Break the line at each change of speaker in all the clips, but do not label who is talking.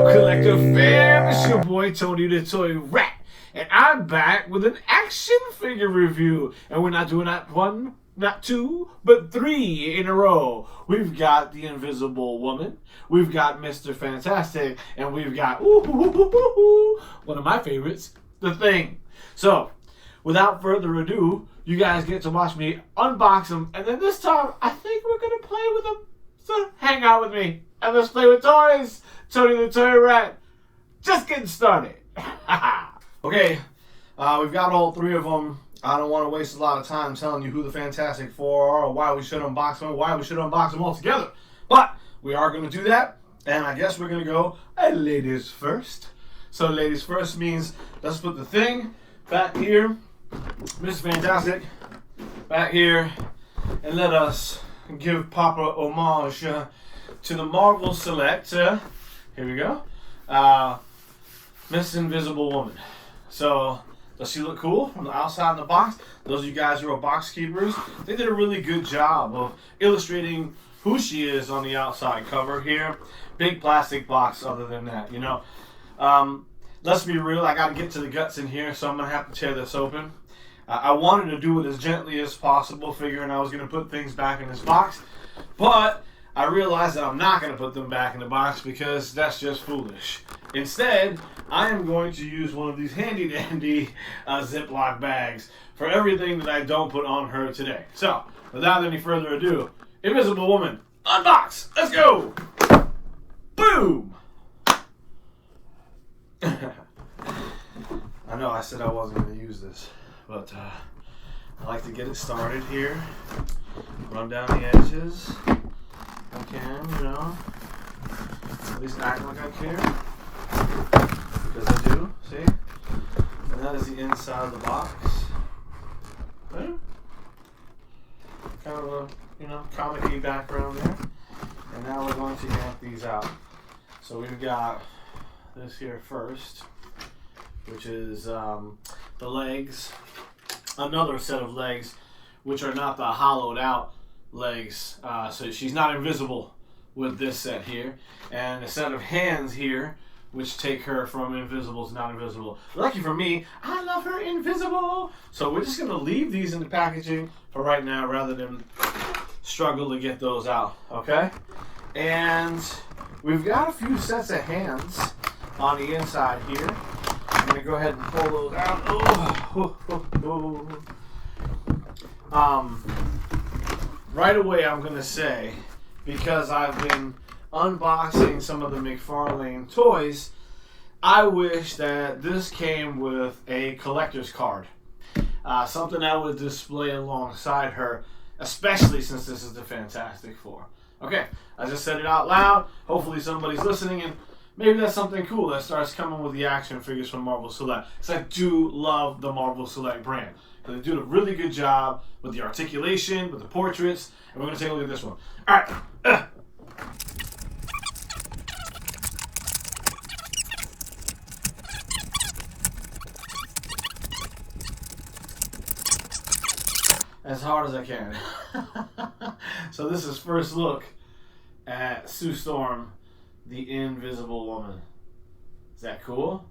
up, collector fam? It's your boy Tony the Toy Rat, and I'm back with an action figure review. And we're not doing not one, not two, but three in a row. We've got the Invisible Woman, we've got Mr. Fantastic, and we've got one of my favorites, The Thing. So, without further ado, you guys get to watch me unbox them, and then this time I think we're gonna play with them. So hang out with me and let's play with toys. Tony the Toy Rat, just getting started. Okay, we've got all three of them. I don't want to waste a lot of time telling you who the Fantastic Four are, or why we should unbox them, or why we should unbox them all together. But we are going to do that, and I guess we're going to go ladies first. So ladies first means let's put The Thing back here, Mr. Fantastic back here, and let us give proper homage to the Marvel Select. Here we go. Miss Invisible Woman. So, does she look cool from the outside in the box? Those of you guys who are box keepers, they did a really good job of illustrating who she is on the outside cover here. Big plastic box other than that, you know. Let's be real, I gotta get to the guts in here, so I'm gonna have to tear this open. I wanted to do it as gently as possible, figuring I was going to put things back in this box. But I realized that I'm not going to put them back in the box because that's just foolish. Instead, I am going to use one of these handy dandy Ziploc bags for everything that I don't put on her today. So, without any further ado, Invisible Woman, unbox! Let's go! Boom! I know I said I wasn't going to use this. But I like to get it started here. Run down the edges. I can, you know. At least act like I care. Because I do, see? And that is the inside of the box. Right? Kind of a, you know, comic-y background there. And now we're going to yank these out. So we've got this here first, which is the legs. Another set of legs, which are not the hollowed out legs, so she's not invisible with this set here, and a set of hands here, which take her from invisible to not invisible. Lucky for me, I love her invisible. So we're just gonna leave these in the packaging for right now, rather than struggle to get those out. Okay, and we've got a few sets of hands on the inside here. I'm going to go ahead and pull those out. Right away I'm going to say, because I've been unboxing some of the McFarlane toys, I wish that this came with a collector's card. Something I would display alongside her, especially since this is the Fantastic Four. Okay, I just said it out loud. Hopefully somebody's listening, and maybe that's something cool that starts coming with the action figures from Marvel Select. Because I do love the Marvel Select brand. They do a really good job with the articulation, with the portraits. And we're going to take a look at this one. Alright. As hard as I can. So this is first look at Sue Storm, the Invisible Woman. Is that cool?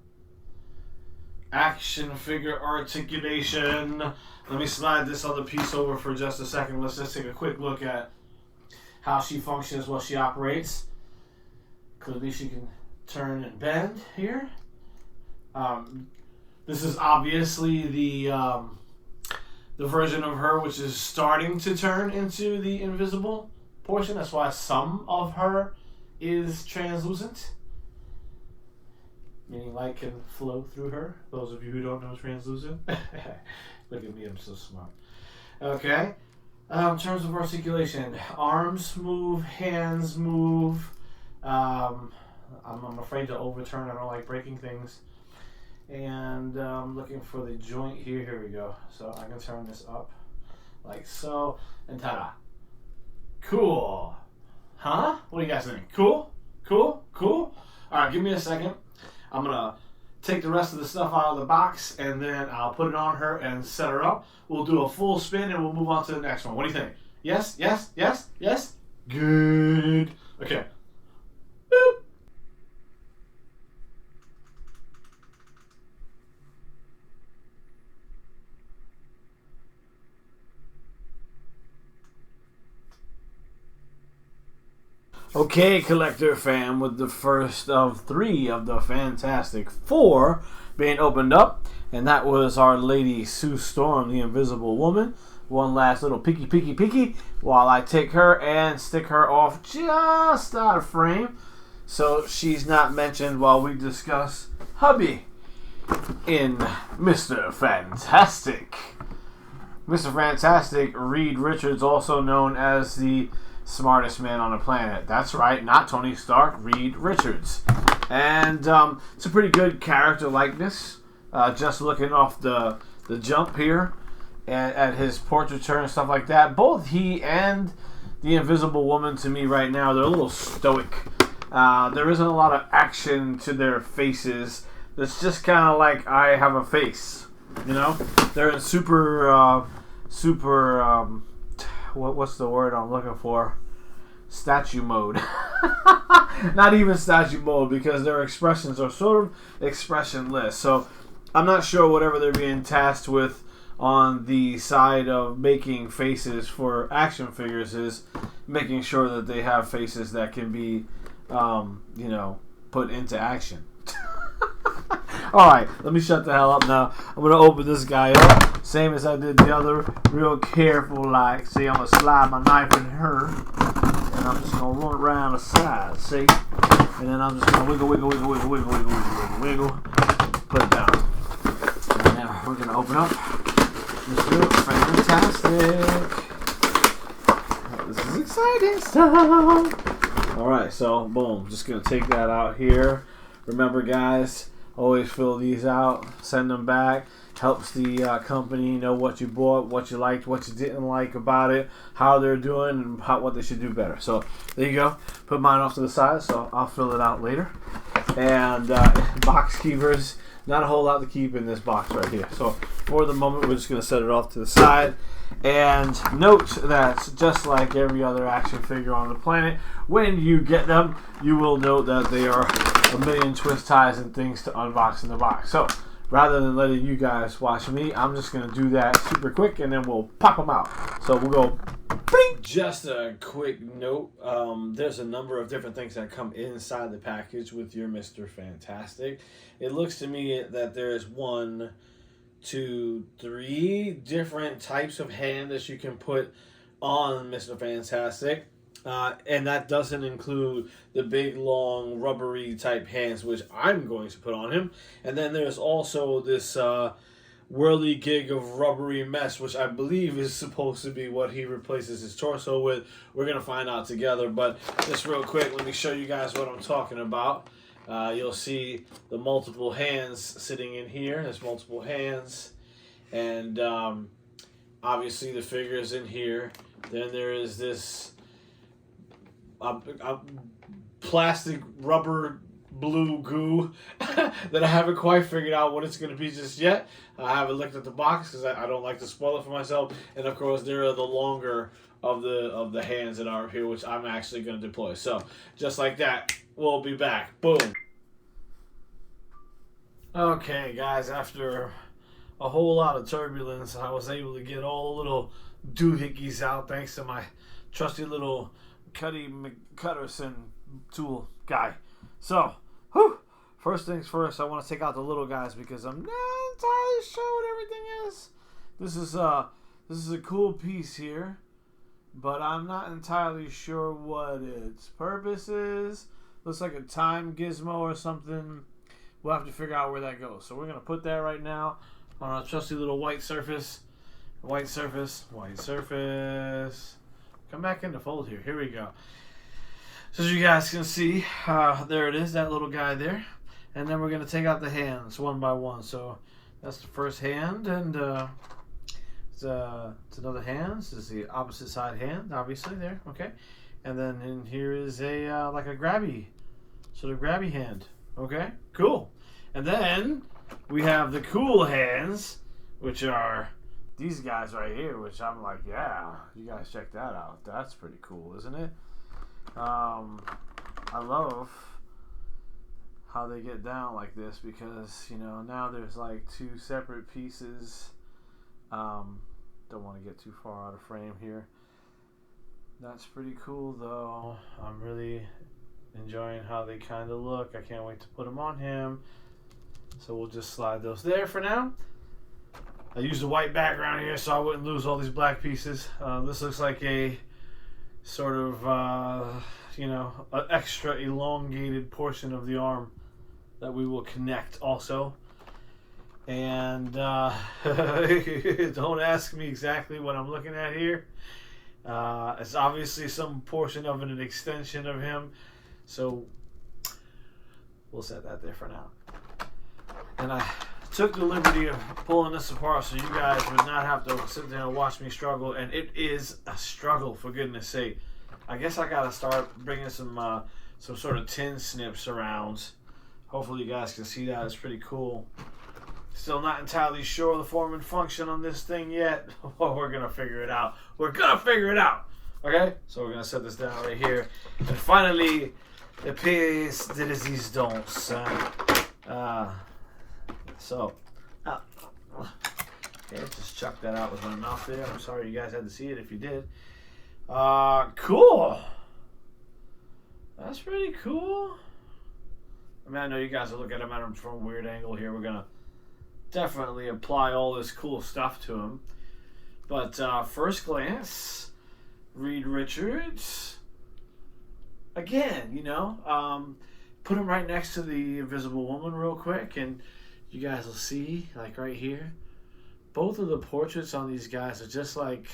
Action figure articulation. Let me slide this other piece over for just a second. Let's just take a quick look at how she functions while she operates. Clearly she can turn and bend here. This is obviously the version of her which is starting to turn into the invisible portion. That's why some of her is translucent, meaning light can flow through her. Those of you who don't know translucent. Look at me, I'm so smart. Okay, in terms of articulation, arms move, hands move. I'm afraid to overturn, I don't like breaking things. And I'm looking for the joint here. Here we go. So I can turn this up like so, and ta-da. Cool. Huh? What do you guys think? Cool? Cool? Cool? Alright, give me a second. I'm going to take the rest of the stuff out of the box, and then I'll put it on her and set her up. We'll do a full spin, and we'll move on to the next one. What do you think? Yes? Yes? Yes? Yes? Good. Okay. Boop. Okay, collector fam, with the first of 3 of the Fantastic Four being opened up, and that was our Lady Sue Storm, the Invisible Woman. One last little peeky while I take her and stick her off just out of frame, so she's not mentioned while we discuss hubby in Mr. Fantastic. Mr. Fantastic, Reed Richards, also known as the smartest man on the planet. That's right, not Tony Stark, Reed Richards. And it's a pretty good character likeness. Just looking off the jump here at his portraiture and stuff like that. Both he and the Invisible Woman, to me right now, they're a little stoic. There isn't a lot of action to their faces. It's just kind of like, I have a face, you know? They're in super what's the word I'm looking for? Statue mode. Not even statue mode, because their expressions are sort of expressionless. So I'm not sure whatever they're being tasked with on the side of making faces for action figures is making sure that they have faces that can be, put into action. Alright, let me shut the hell up now. I'm going to open this guy up, same as I did the other, real careful like. See, I'm going to slide my knife in her, and I'm just going to run it around the side, see? And then I'm just going to wiggle, put it down. And now we're going to open up Mr. Fantastic. This is exciting stuff. Alright, so boom, just going to take that out here. Remember, guys, always fill these out, send them back. Helps the company know what you bought, what you liked, what you didn't like about it, how they're doing, and what they should do better. So there you go. Put mine off to the side, so I'll fill it out later. And box keepers, not a whole lot to keep in this box right here. So for the moment, we're just going to set it off to the side. And note that just like every other action figure on the planet, when you get them, you will note that they are a million twist ties and things to unbox in the box. So rather than letting you guys watch me, I'm just going to do that super quick, and then we'll pop them out. So we'll go bing! Just a quick note, there's a number of different things that come inside the package with your Mr. Fantastic. It looks to me that there's 1, 2, 3 different types of hand that you can put on Mr. Fantastic. And that doesn't include the big, long, rubbery type hands, which I'm going to put on him. And then there's also this whirly-gig of rubbery mesh, which I believe is supposed to be what he replaces his torso with. We're going to find out together. But just real quick, let me show you guys what I'm talking about. You'll see the multiple hands sitting in here. There's multiple hands. And obviously the figure is in here. Then there is this plastic rubber blue goo that I haven't quite figured out what it's going to be just yet. I haven't looked at the box because I don't like to spoil it for myself. And of course, there are the longer of the hands that are here, which I'm actually going to deploy. So just like that, we'll be back. Boom. Okay, guys, after a whole lot of turbulence, I was able to get all the little doohickeys out thanks to my trusty little Cuddy McCutterson tool guy. So, first things first, I want to take out the little guys because I'm not entirely sure what everything is. This is a cool piece here, but I'm not entirely sure what its purpose is. Looks like a time gizmo or something. We'll have to figure out where that goes. So we're going to put that right now on our trusty little white surface. White surface. Come back in the fold here. Here we go. So as you guys can see, there it is, that little guy there. And then we're going to take out the hands one by one. So that's the first hand, and it's another hand. This is the opposite side hand, obviously, there. Okay. And then in here is a like a grabby, sort of grabby hand. Okay, cool. And then we have the cool hands, which are these guys right here, which I'm like, yeah, you guys check that out. That's pretty cool, isn't it? I love how they get down like this because, you know, now there's like 2 separate pieces. Don't want to get too far out of frame here. That's pretty cool though. I'm really enjoying how they kind of look. I can't wait to put them on him. So we'll just slide those there for now. I used a white background here so I wouldn't lose all these black pieces. This looks like a sort of, you know, an extra elongated portion of the arm that we will connect also. And don't ask me exactly what I'm looking at here. It's obviously some portion of an extension of him. So we'll set that there for now. And I took the liberty of pulling this apart so you guys would not have to sit there and watch me struggle. And it is a struggle, for goodness sake. I guess I gotta start bringing some sort of tin snips around. Hopefully you guys can see that. It's pretty cool. Still not entirely sure of the form and function on this thing yet. Well, we're gonna figure it out. We're gonna figure it out. Okay? So we're gonna set this down right here. And finally, the pièce de résistance. Okay, just chuck that out with my mouth there. I'm sorry you guys had to see it if you did. Cool. That's pretty cool. I mean, I know you guys are looking at him from a weird angle here. We're gonna definitely apply all this cool stuff to him. But first glance, Reed Richards. Again, you know, put him right next to the Invisible Woman real quick, and you guys will see, like right here, both of the portraits on these guys are just like,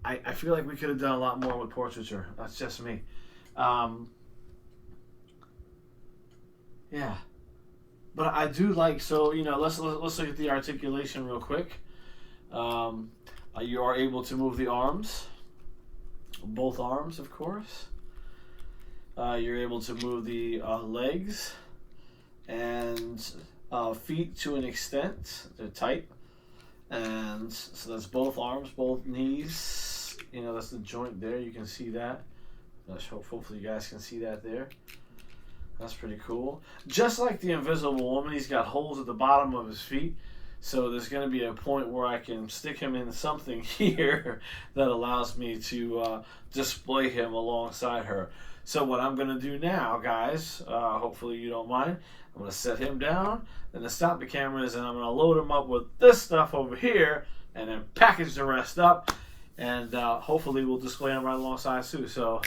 I feel like we could have done a lot more with portraiture. That's just me. Yeah. But I do like, so, you know, let's look at the articulation real quick. You are able to move the arms. Both arms, of course. You're able to move the legs and feet to an extent. They're tight. And so that's both arms, both knees. You know, that's the joint there. You can see that. Hopefully you guys can see that there. That's pretty cool. Just like the Invisible Woman, he's got holes at the bottom of his feet. So there's going to be a point where I can stick him in something here that allows me to display him alongside her. So what I'm going to do now, guys, hopefully you don't mind, I'm going to set him down, and then stop the cameras, and I'm going to load him up with this stuff over here, and then package the rest up, and hopefully we'll display him right alongside Sue. So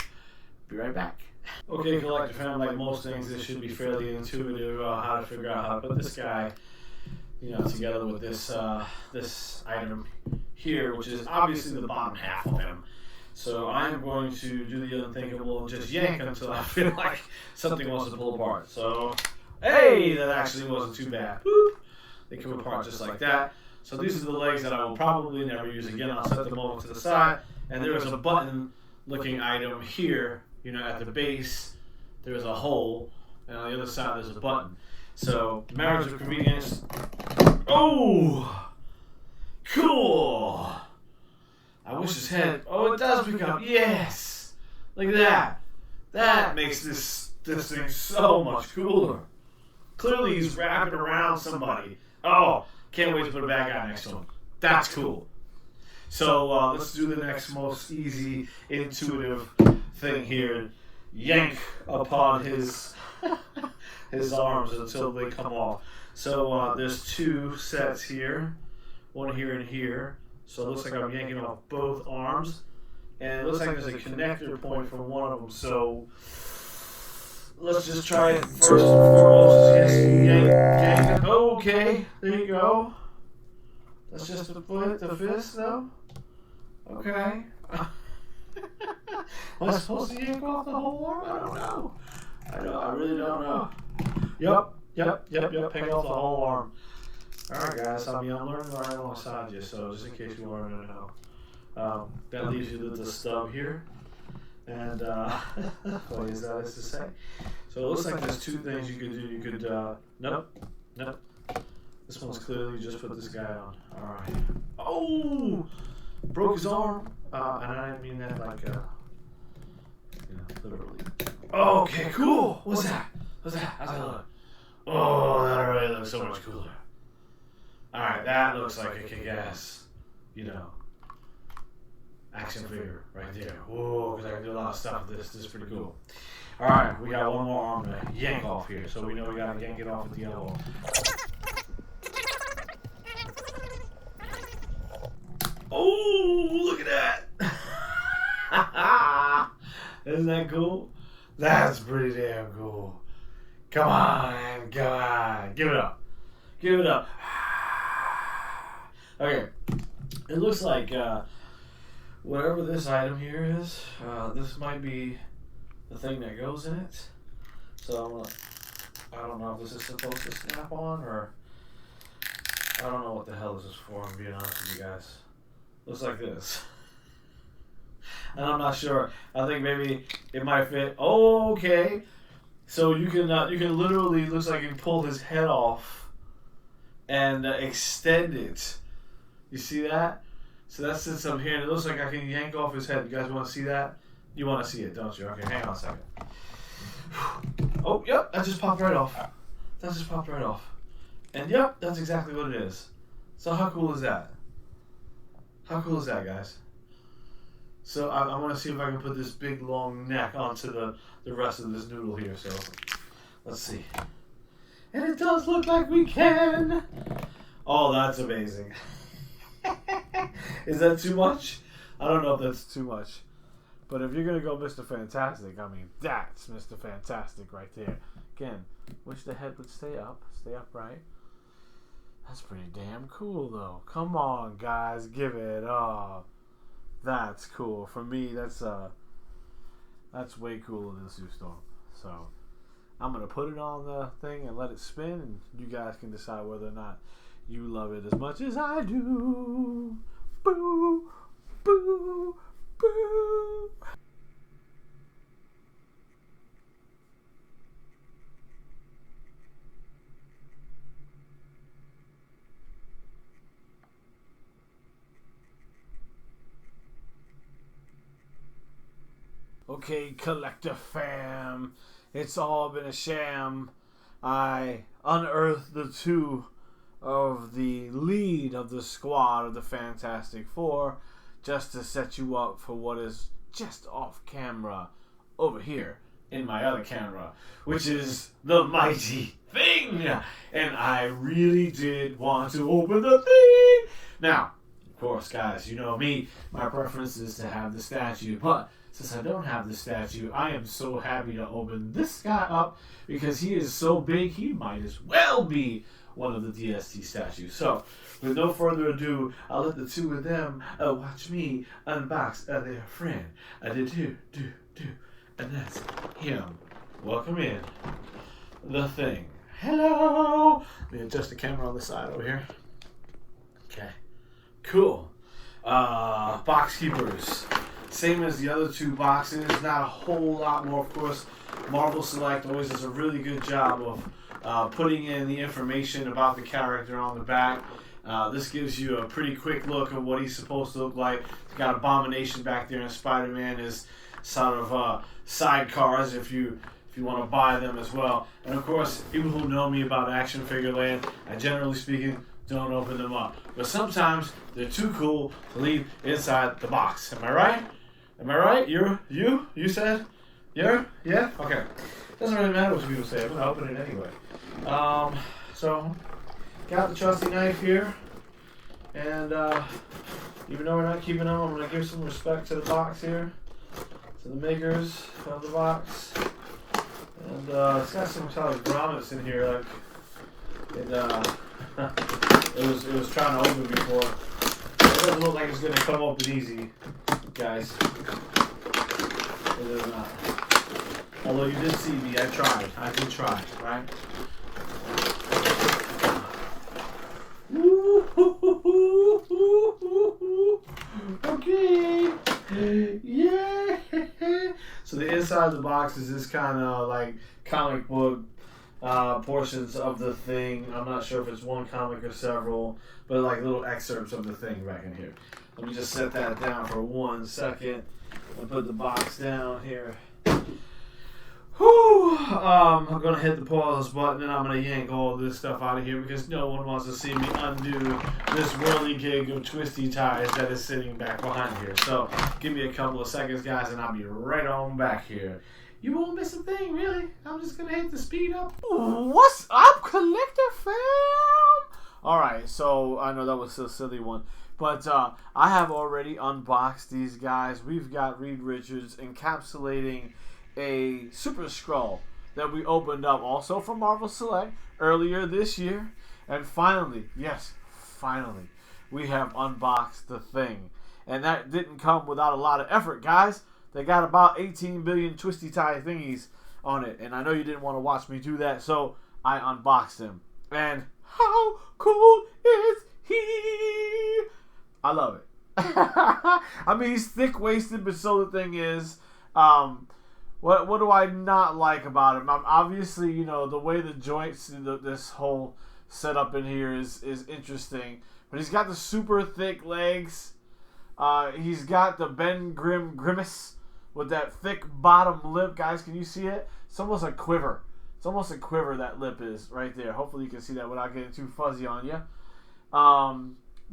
be right back. Okay, collector family, like most things, this should be fairly intuitive how to figure out how to put this guy, you know, together with this this item here, which is obviously the bottom half of him. So I'm going to do the unthinkable and just yank until I feel like something wants to pull apart. So, hey, that actually wasn't too bad. Boop. They come apart just like that. So these are the legs that I will probably never use again. I'll set them over to the side. And there is a button-looking item here. You know, at the base, there's a hole, and on the other side, there's a button. So, marriage of convenience. Oh! Cool! I wish his head. Oh, it does pick up. Yes! Look at that. That makes this thing so much cooler. Clearly, he's wrapping around somebody. Oh, can't wait to put a bad guy next to him. That's cool. So, let's do the next most easy, intuitive thing here. Yank upon his arms until they come off. So there's two sets here, one here and here. So it looks like I'm yanking off both arms, and it looks like there's a connector point for one of them. So let's just try it first and foremost. Yank. Okay, there you go. That's just the foot, the fist, though. Okay. Am I supposed to yank off the whole arm? I don't know. I really don't know. Yep. Picking off the whole arm. Alright, guys. I'm learning right alongside you, so just in case you wanted to know. That leaves you with the stub here. And, what is that is to say? So it looks like there's two things you could do. You could, nope. This one's clearly just put this guy on. Alright. Oh! Broke his arm. And I didn't mean that like, literally. Okay, cool. What's that? How's that look? Oh, that already looks so much cooler. Alright, that looks like a kick-ass, action figure right there. Whoa, because I can do a lot of stuff with this. This is pretty cool. All right, we got one more arm to yank off here, so we know we got to yank it off with the elbow. Oh, look at that. Isn't that cool? That's pretty damn cool. Come on, come on. Give it up. Give it up. Okay. It looks like whatever this item here is, this might be the thing that goes in it. So I don't know if this is supposed to snap on, or I don't know what the hell this is for, I'm being honest with you guys. Looks like this. And I'm not sure. I think maybe it might fit. Oh, okay. So you can literally, looks like you can pull his head off and extend it. You see that? So that sits up here, and it looks like I can yank off his head. You guys want to see that? You want to see it, don't you? Okay, hang on a second. Oh, yep, that just popped right off. That just popped right off. And yep, that's exactly what it is. So how cool is that? How cool is that, guys? So I want to see if I can put this big long neck onto the rest of this noodle here. So let's see. And it does look like we can. Oh, that's amazing. Is that too much? I don't know if that's too much. But if you're going to go Mr. Fantastic, I mean, that's Mr. Fantastic right there. Again, wish the head would stay upright. That's pretty damn cool, though. Come on, guys, give it up. That's cool. For me, that's way cooler than Sue Storm. So I'm going to put it on the thing and let it spin, and you guys can decide whether or not you love it as much as I do. Boo, boo, boo. Okay, collector fam, it's all been a sham. I unearthed the two of the lead of the squad of the Fantastic Four just to set you up for what is just off camera over here in my other camera, which is the mighty thing. And I really did want to open the thing. Now, of course, guys, you know me, my preference is to have the statue, but since I don't have the statue, I am so happy to open this guy up because he is so big, he might as well be one of the DST statues. So, with no further ado, I'll let the two of them watch me unbox their friend. Do, and that's him. Welcome in the thing. Hello! Let me adjust the camera on the side over here. Okay. Cool. Box keepers. Same as the other two boxes, not a whole lot more, of course. Marvel Select always does a really good job of putting in the information about the character on the back. This gives you a pretty quick look at what he's supposed to look like. He's got Abomination back there, and Spider-Man is sort of sidecars if you want to buy them as well. And of course, people who know me about Action Figure Land, I generally speaking don't open them up. But sometimes they're too cool to leave inside the box. Am I right? Am I right? You said? Yeah? Okay. Doesn't really matter what people say. I'm going to open it anyway. So, got the trusty knife here. And even though we're not keeping them, I'm going to give some respect to the box here. To the makers of the box. And it's got some sort of grommets in here. Like it was trying to open before. It doesn't look like it's going to come open easy, guys. It is not. Although you did see me, I tried. I did try, right? Okay. Yeah. So the inside of the box is this kind of like comic book portions of the thing. I'm not sure if it's one comic or several, but like little excerpts of the thing back in here. Let me just set that down for 1 second and put the box down here. Whew. I'm gonna hit the pause button and I'm gonna yank all this stuff out of here because no one wants to see me undo this whirligig of twisty ties that is sitting back behind here. So give me a couple of seconds, guys, and I'll be right on back here. You won't miss a thing, really. I'm just gonna hit the speed up. What's up, Collector fam? Alright, so I know that was a silly one. But I have already unboxed these guys. We've got Reed Richards encapsulating a Super Skrull that we opened up also from Marvel Select earlier this year. And finally, yes, finally, we have unboxed the thing. And that didn't come without a lot of effort, guys. They got about 18 billion twisty tie thingies on it. And I know you didn't want to watch me do that, so I unboxed him. And how cool is he? I love it. I mean, he's thick-waisted, but so the thing is, what do I not like about him? Obviously, you know, the way the joints, this whole setup in here is interesting. But he's got the super thick legs. He's got the Ben Grimm grimace with that thick bottom lip. Guys, can you see it? It's almost a quiver. It's almost a quiver, that lip is right there. Hopefully you can see that without getting too fuzzy on you.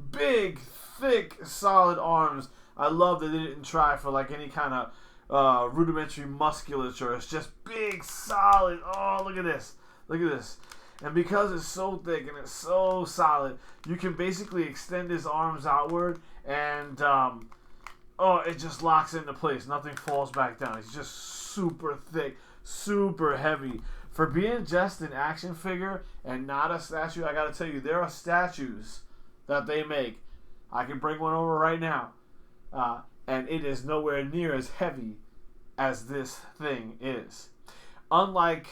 Big, thick, solid arms. I love that they didn't try for like any kind of rudimentary musculature. It's just big, solid. Oh, look at this. Look at this. And because it's so thick and it's so solid, you can basically extend his arms outward and it just locks into place. Nothing falls back down. It's just super thick, super heavy. For being just an action figure and not a statue, I gotta tell you, there are statues that they make. I can bring one over right now. And it is nowhere near as heavy as this thing is. Unlike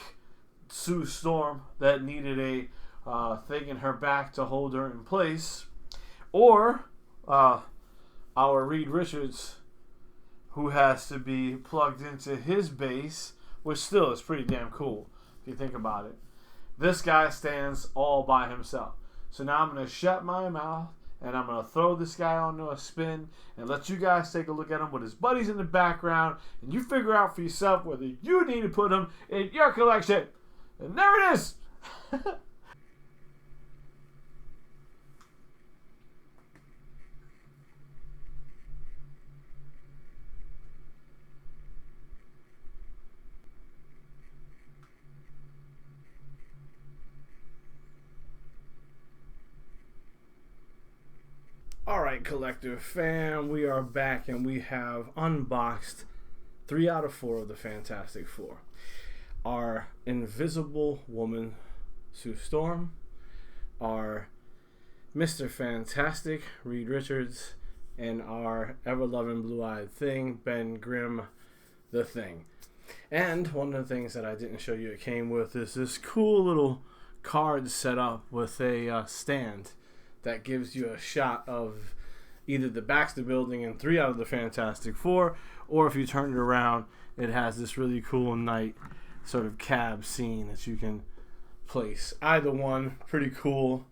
Sue Storm that needed a thing in her back to hold her in place, or our Reed Richards, who has to be plugged into his base, which still is pretty damn cool if you think about it. This guy stands all by himself. So now I'm going to shut my mouth and I'm going to throw this guy onto a spin and let you guys take a look at him with his buddies in the background, and you figure out for yourself whether you need to put him in your collection. And there it is. Alright, Collector fam, we are back and we have unboxed 3 out of 4 of the Fantastic Four. Our Invisible Woman, Sue Storm, our Mr. Fantastic, Reed Richards, and our ever-loving blue-eyed thing, Ben Grimm, the Thing. And one of the things that I didn't show you it came with is this cool little card set up with a stand that gives you a shot of either the Baxter Building in 3 out of the Fantastic Four, or if you turn it around, it has this really cool night sort of cab scene that you can place. Either one, pretty cool.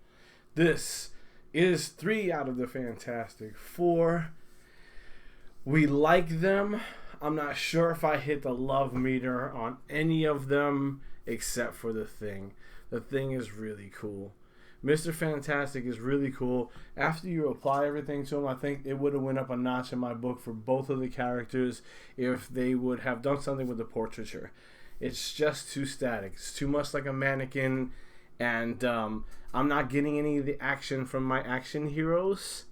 This is 3 out of the Fantastic Four. We like them. I'm not sure if I hit the love meter on any of them except for the Thing. The Thing is really cool. Mr. Fantastic is really cool. After you apply everything to him, I think it would have went up a notch in my book for both of the characters if they would have done something with the portraiture. It's just too static. It's too much like a mannequin, and I'm not getting any of the action from my action heroes,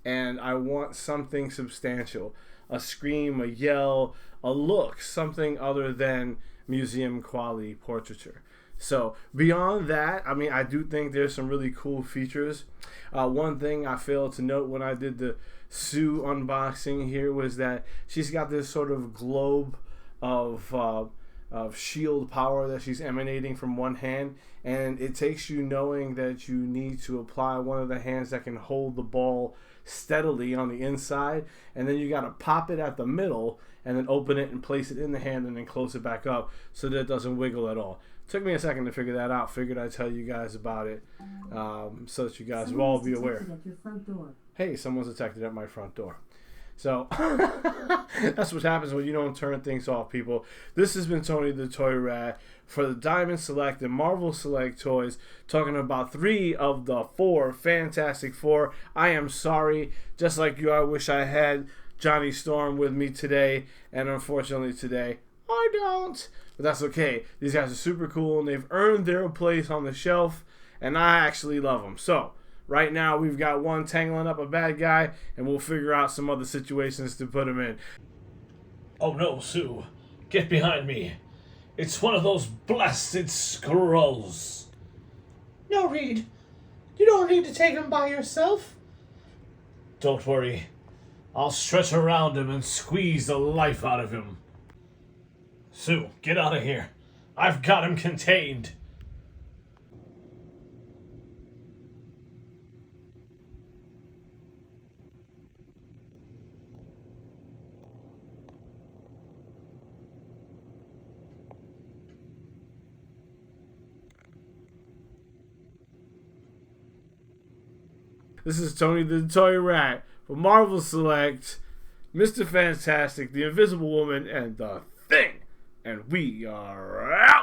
and I want something substantial. A scream, a yell, a look, something other than museum quality portraiture. So beyond that, I mean, I do think there's some really cool features. One thing I failed to note when I did the Sue unboxing here was that she's got this sort of globe of shield power that she's emanating from one hand, and it takes you knowing that you need to apply one of the hands that can hold the ball steadily on the inside, and then you got to pop it at the middle and then open it and place it in the hand and then close it back up so that it doesn't wiggle at all. Took me a second to figure that out. Figured I'd tell you guys about it so that you guys will all be aware. Hey, someone's detected at my front door. So that's what happens when you don't turn things off, people. This has been Tony the Toy Rat for the Diamond Select and Marvel Select toys, talking about 3 of the 4 Fantastic Four. I am sorry, just like you, I wish I had Johnny Storm with me today, and unfortunately today I don't. But that's okay. These guys are super cool, and they've earned their place on the shelf, and I actually love them. So right now, we've got one tangling up a bad guy, and we'll figure out some other situations to put him in.
Oh no, Sue. Get behind me. It's one of those blasted squirrels.
No, Reed. You don't need to take him by yourself.
Don't worry. I'll stretch around him and squeeze the life out of him. Sue, get out of here. I've got him contained.
This is Tony the Toy Rat for Marvel Select, Mr. Fantastic, the Invisible Woman, and the Thing. And we are out.